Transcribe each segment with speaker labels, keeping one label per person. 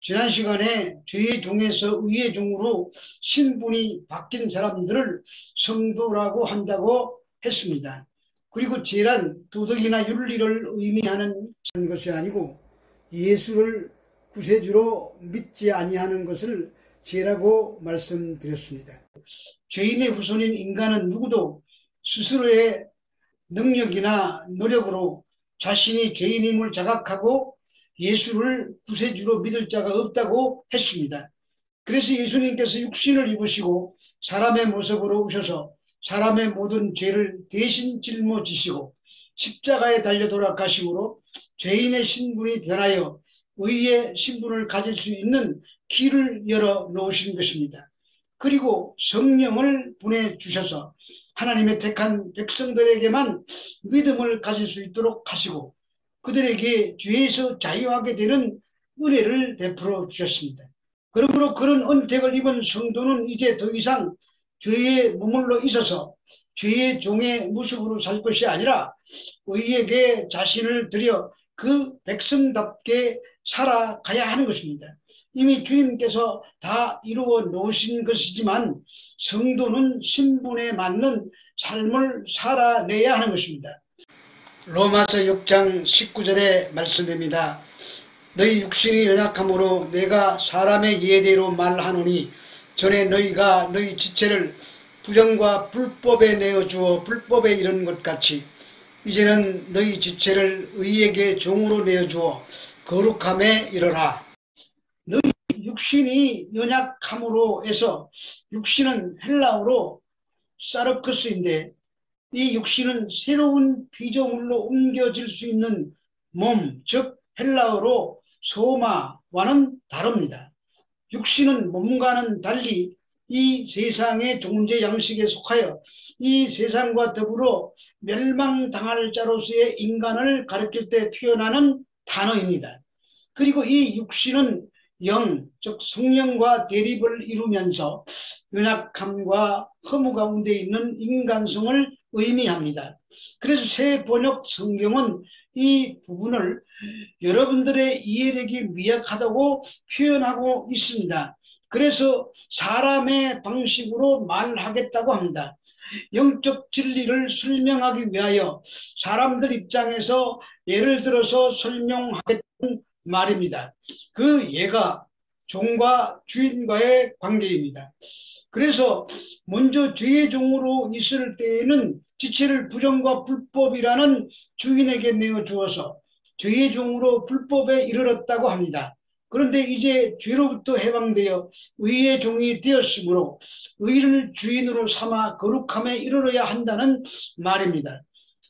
Speaker 1: 지난 시간에 죄의 종에서 의의 종으로 신분이 바뀐 사람들을 성도라고 한다고 했습니다. 그리고 죄란 도덕이나 윤리를 의미하는 것이 아니고 예수를 구세주로 믿지 아니하는 것을 죄라고 말씀드렸습니다. 죄인의 후손인 인간은 누구도 스스로의 능력이나 노력으로 자신이 죄인임을 자각하고 예수를 구세주로 믿을 자가 없다고 했습니다. 그래서 예수님께서 육신을 입으시고 사람의 모습으로 오셔서 사람의 모든 죄를 대신 짊어지시고 십자가에 달려 돌아가심으로 죄인의 신분이 변하여 의의 신분을 가질 수 있는 길을 열어 놓으신 것입니다. 그리고 성령을 보내주셔서 하나님의 택한 백성들에게만 믿음을 가질 수 있도록 하시고 그들에게 죄에서 자유하게 되는 은혜를 베풀어 주셨습니다. 그러므로 그런 은택을 입은 성도는 이제 더 이상 죄에 머물러 있어서 죄의 종의 모습으로 살 것이 아니라 의에게 자신을 들여 그 백성답게 살아가야 하는 것입니다. 이미 주님께서 다 이루어 놓으신 것이지만 성도는 신분에 맞는 삶을 살아내야 하는 것입니다. 로마서 6장 19절의 말씀입니다. 너희 육신이 연약함으로 내가 사람의 예대로 말하노니 전에 너희가 너희 지체를 부정과 불법에 내어주어 불법에 이른 것 같이 이제는 너희 지체를 의에게 종으로 내어주어 거룩함에 이르라. 너희 육신이 연약함으로 해서 육신은 헬라어로 사르크스인데 이 육신은 새로운 피조물로 옮겨질 수 있는 몸, 즉 헬라어로 소마와는 다릅니다. 육신은 몸과는 달리 이 세상의 존재 양식에 속하여 이 세상과 더불어 멸망당할 자로서의 인간을 가리킬 때 표현하는 단어입니다. 그리고 이 육신은 영, 즉 성령과 대립을 이루면서 연약함과 허무 가운데 있는 인간성을 의미합니다. 그래서 새 번역 성경은 이 부분을 여러분들의 이해력이 미약하다고 표현하고 있습니다. 그래서 사람의 방식으로 말하겠다고 합니다. 영적 진리를 설명하기 위하여 사람들 입장에서 예를 들어서 설명하겠다는 말입니다. 그 예가 종과 주인과의 관계입니다. 그래서 먼저 죄의 종으로 있을 때에는 지체를 부정과 불법이라는 주인에게 내어주어서 죄의 종으로 불법에 이르렀다고 합니다. 그런데 이제 죄로부터 해방되어 의의 종이 되었으므로 의를 주인으로 삼아 거룩함에 이르러야 한다는 말입니다.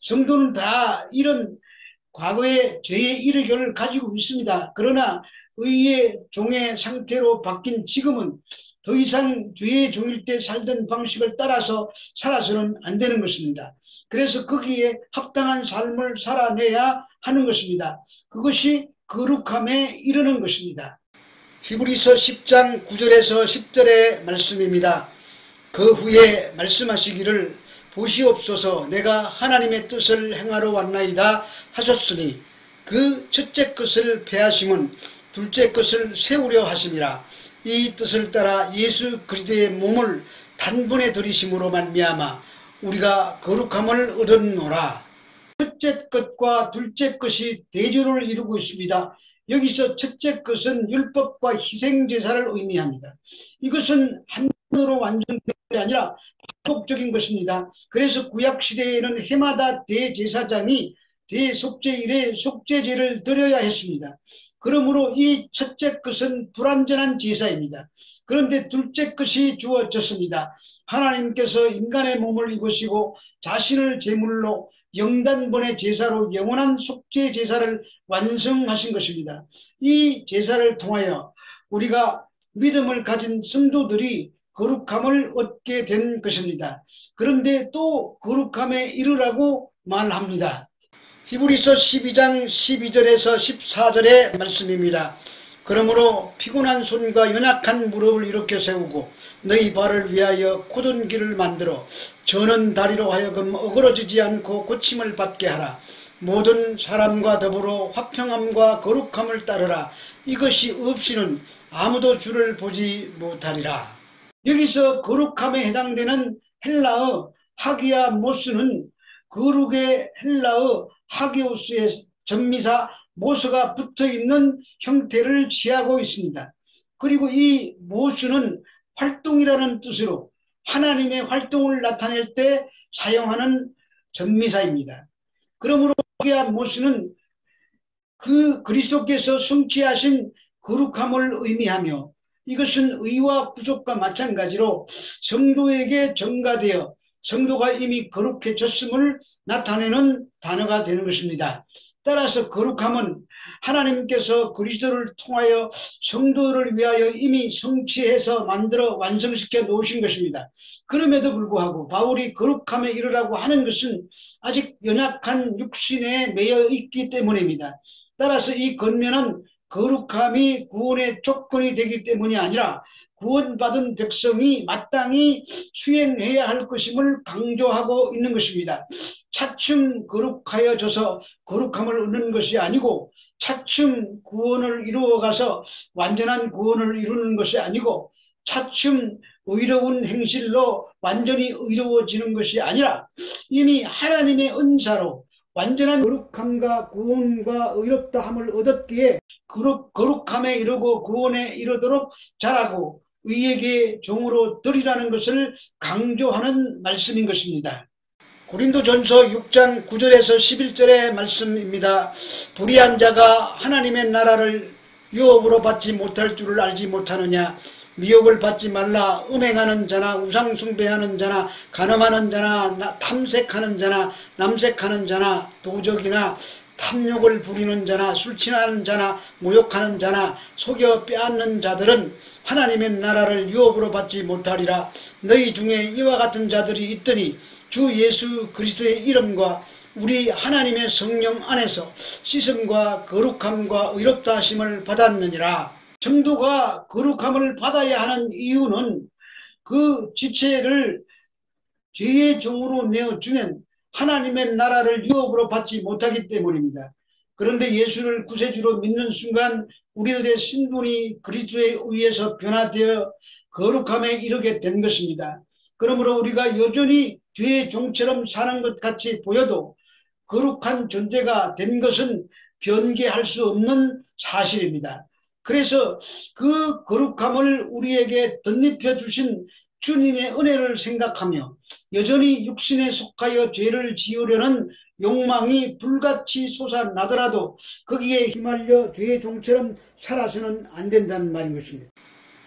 Speaker 1: 성도는 다 이런 과거의 죄의 이르기를 가지고 있습니다. 그러나 의의 종의 상태로 바뀐 지금은 더 이상 죄의 종일 때 살던 방식을 따라서 살아서는 안 되는 것입니다. 그래서 거기에 합당한 삶을 살아내야 하는 것입니다. 그것이 거룩함에 이르는 것입니다. 히브리서 10장 9절에서 10절의 말씀입니다. 그 후에 말씀하시기를 보시옵소서 내가 하나님의 뜻을 행하러 왔나이다 하셨으니 그 첫째 것을 폐하심은 둘째 것을 세우려 하심이라. 이 뜻을 따라 예수 그리스도의 몸을 단번에 들이심으로 말미암아 우리가 거룩함을 얻었노라. 첫째 것과 둘째 것이 대조를 이루고 있습니다. 여기서 첫째 것은 율법과 희생제사를 의미합니다. 이것은 한으로 완전된 것이 아니라 반복적인 것입니다. 그래서 구약시대에는 해마다 대제사장이 대속죄일에 속죄제를 드려야 했습니다. 그러므로 이 첫째 것은 불완전한 제사입니다. 그런데 둘째 것이 주어졌습니다. 하나님께서 인간의 몸을 입으시고 자신을 제물로 영단번의 제사로 영원한 속죄 제사를 완성하신 것입니다. 이 제사를 통하여 우리가 믿음을 가진 성도들이 거룩함을 얻게 된 것입니다. 그런데 또 거룩함에 이르라고 말합니다. 히브리서 12장 12절에서 14절의 말씀입니다. 그러므로 피곤한 손과 연약한 무릎을 일으켜 세우고 너희 발을 위하여 굳은 길을 만들어 저는 다리로 하여금 어그러지지 않고 고침을 받게 하라. 모든 사람과 더불어 화평함과 거룩함을 따르라. 이것이 없이는 아무도 주를 보지 못하리라. 여기서 거룩함에 해당되는 헬라어 하기야 모스는 거룩의 헬라어 하게오스의 전미사 모스가 붙어있는 형태를 취하고 있습니다. 그리고 이 모스는 활동이라는 뜻으로 하나님의 활동을 나타낼 때 사용하는 전미사입니다. 그러므로 하기야 모스는 그 그리스도께서 성취하신 거룩함을 의미하며, 이것은 의와 부족과 마찬가지로 성도에게 전가되어 성도가 이미 거룩해졌음을 나타내는 단어가 되는 것입니다. 따라서 거룩함은 하나님께서 그리스도를 통하여 성도를 위하여 이미 성취해서 만들어 완성시켜 놓으신 것입니다. 그럼에도 불구하고 바울이 거룩함에 이르라고 하는 것은 아직 연약한 육신에 매여 있기 때문입니다. 따라서 이 권면은 거룩함이 구원의 조건이 되기 때문이 아니라 구원받은 백성이 마땅히 수행해야 할 것임을 강조하고 있는 것입니다. 차츰 거룩하여져서 거룩함을 얻는 것이 아니고, 차츰 구원을 이루어가서 완전한 구원을 이루는 것이 아니고, 차츰 의로운 행실로 완전히 의로워지는 것이 아니라 이미 하나님의 은사로 완전한 거룩함과 구원과 의롭다함을 얻었기에 거룩함에 이르고 구원에 이르도록 자라고 의에게 종으로 드리라는 것을 강조하는 말씀인 것입니다. 고린도전서 6장 9절에서 11절의 말씀입니다. 불의한 자가 하나님의 나라를 유업으로 받지 못할 줄을 알지 못하느냐. 미혹을 받지 말라. 음행하는 자나 우상 숭배하는 자나 간음하는 자나 탐색하는 자나 남색하는 자나 도적이나 탐욕을 부리는 자나 술 취하는 자나 모욕하는 자나 속여 빼앗는 자들은 하나님의 나라를 유업으로 받지 못하리라. 너희 중에 이와 같은 자들이 있더니 주 예수 그리스도의 이름과 우리 하나님의 성령 안에서 씻음과 거룩함과 의롭다 하심을 받았느니라. 성도가 거룩함을 받아야 하는 이유는 그 지체를 죄의 종으로 내어주면 하나님의 나라를 유업으로 받지 못하기 때문입니다. 그런데 예수를 구세주로 믿는 순간 우리들의 신분이 그리스도에 의해서 변화되어 거룩함에 이르게 된 것입니다. 그러므로 우리가 여전히 죄의 종처럼 사는 것 같이 보여도 거룩한 존재가 된 것은 변개할 수 없는 사실입니다. 그래서 그 거룩함을 우리에게 덧입혀 주신 주님의 은혜를 생각하며 여전히 육신에 속하여 죄를 지으려는 욕망이 불같이 솟아나더라도 거기에 휘말려 죄의 종처럼 살아서는 안 된다는 말인 것입니다.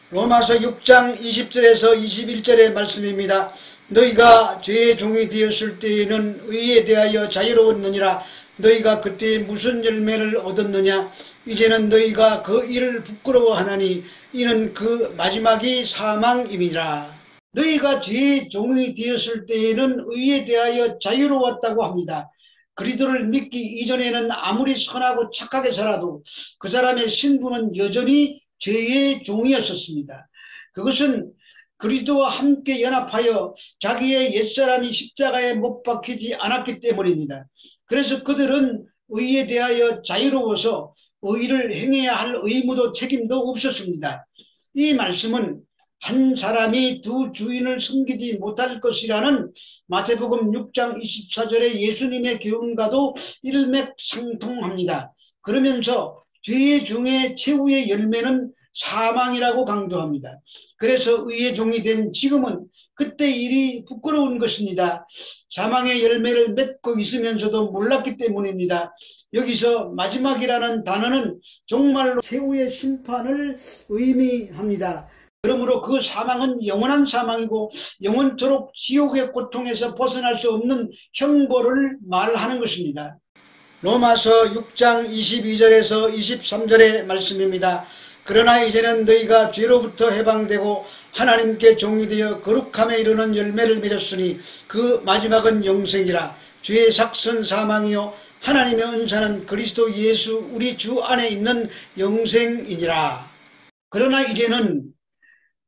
Speaker 1: 로마서 6장 20절에서 21절의 말씀입니다. 너희가 죄의 종이 되었을 때에는 의에 대하여 자유로웠느니라. 너희가 그때 무슨 열매를 얻었느냐. 이제는 너희가 그 일을 부끄러워하나니 이는 그 마지막이 사망임이라. 너희가 죄의 종이 되었을 때에는 의에 대하여 자유로웠다고 합니다. 그리스도를 믿기 이전에는 아무리 선하고 착하게 살아도 그 사람의 신분은 여전히 죄의 종이었었습니다. 그것은 그리스도와 함께 연합하여 자기의 옛사람이 십자가에 못 박히지 않았기 때문입니다. 그래서 그들은 의에 대하여 자유로워서 의를 행해야 할 의무도 책임도 없었습니다. 이 말씀은 한 사람이 두 주인을 섬기지 못할 것이라는 마태복음 6장 24절의 예수님의 교훈과도 일맥상통합니다. 그러면서 죄의 종의 최후의 열매는 사망이라고 강조합니다. 그래서 의의 종이 된 지금은 그때 일이 부끄러운 것입니다. 사망의 열매를 맺고 있으면서도 몰랐기 때문입니다. 여기서 마지막이라는 단어는 정말로 최후의 심판을 의미합니다. 그러므로 그 사망은 영원한 사망이고 영원토록 지옥의 고통에서 벗어날 수 없는 형벌을 말하는 것입니다. 로마서 6장 22절에서 23절의 말씀입니다. 그러나 이제는 너희가 죄로부터 해방되고 하나님께 종이 되어 거룩함에 이르는 열매를 맺었으니 그 마지막은 영생이라. 죄의 삭선 사망이요 하나님의 은사는 그리스도 예수 우리 주 안에 있는 영생이니라. 그러나 이제는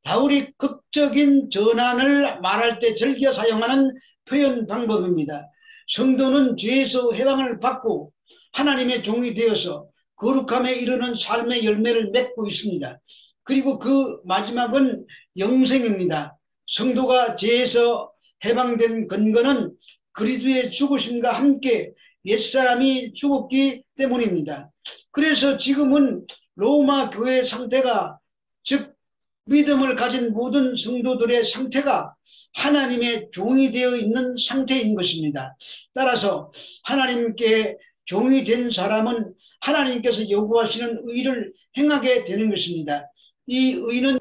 Speaker 1: 바울이 극적인 전환을 말할 때 즐겨 사용하는 표현 방법입니다. 성도는 죄에서 해방을 받고 하나님의 종이 되어서 거룩함에 이르는 삶의 열매를 맺고 있습니다. 그리고 그 마지막은 영생입니다. 성도가 죄에서 해방된 근거는 그리스도의 죽으심과 함께 옛사람이 죽었기 때문입니다. 그래서 지금은 로마 교회 상태가, 즉 믿음을 가진 모든 성도들의 상태가 하나님의 종이 되어 있는 상태인 것입니다. 따라서 하나님께 종이 된 사람은 하나님께서 요구하시는 의를 행하게 되는 것입니다. 이 의는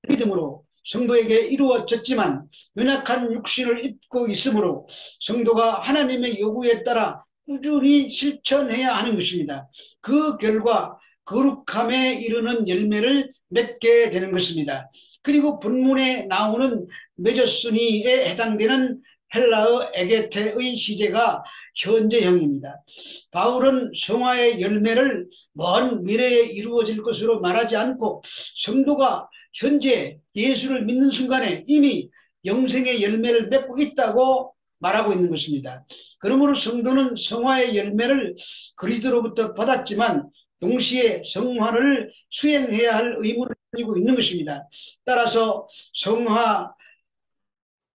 Speaker 1: 믿음으로 성도에게 이루어졌지만 연약한 육신을 입고 있으므로 성도가 하나님의 요구에 따라 꾸준히 실천해야 하는 것입니다. 그 결과 거룩함에 이르는 열매를 맺게 되는 것입니다. 그리고 본문에 나오는 메조스니에 해당되는 헬라어 에게테의 시제가 현재형입니다. 바울은 성화의 열매를 먼 미래에 이루어질 것으로 말하지 않고 성도가 현재 예수를 믿는 순간에 이미 영생의 열매를 맺고 있다고 말하고 있는 것입니다. 그러므로 성도는 성화의 열매를 그리스도로부터 받았지만 동시에 성화를 수행해야 할 의무를 가지고 있는 것입니다. 따라서 성화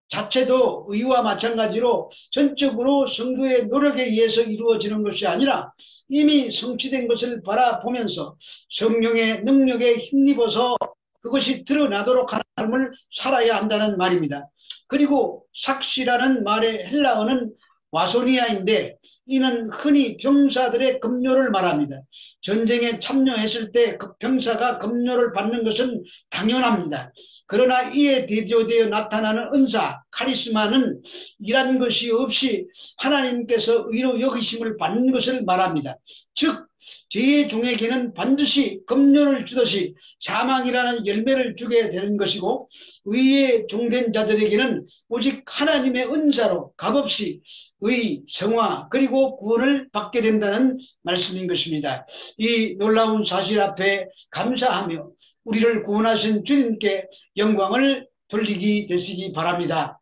Speaker 1: 자체도 의와 마찬가지로 전적으로 성도의 노력에 의해서 이루어지는 것이 아니라 이미 성취된 것을 바라보면서 성령의 능력에 힘입어서 그것이 드러나도록 하는 삶을 살아야 한다는 말입니다. 그리고 삭시라는 말의 헬라어는 와소니아인데 이는 흔히 병사들의 급료를 말합니다. 전쟁에 참여했을 때 그 병사가 급료를 받는 것은 당연합니다. 그러나 이에 대조되어 나타나는 은사, 카리스마는 이란 것이 없이 하나님께서 의로 여기심을 받는 것을 말합니다. 즉 죄의 종에게는 반드시 급료를 주듯이 사망이라는 열매를 주게 되는 것이고 의의 종된 자들에게는 오직 하나님의 은사로 값없이 의, 성화 그리고 구원을 받게 된다는 말씀인 것입니다. 이 놀라운 사실 앞에 감사하며 우리를 구원하신 주님께 영광을 돌리기 되시기 바랍니다.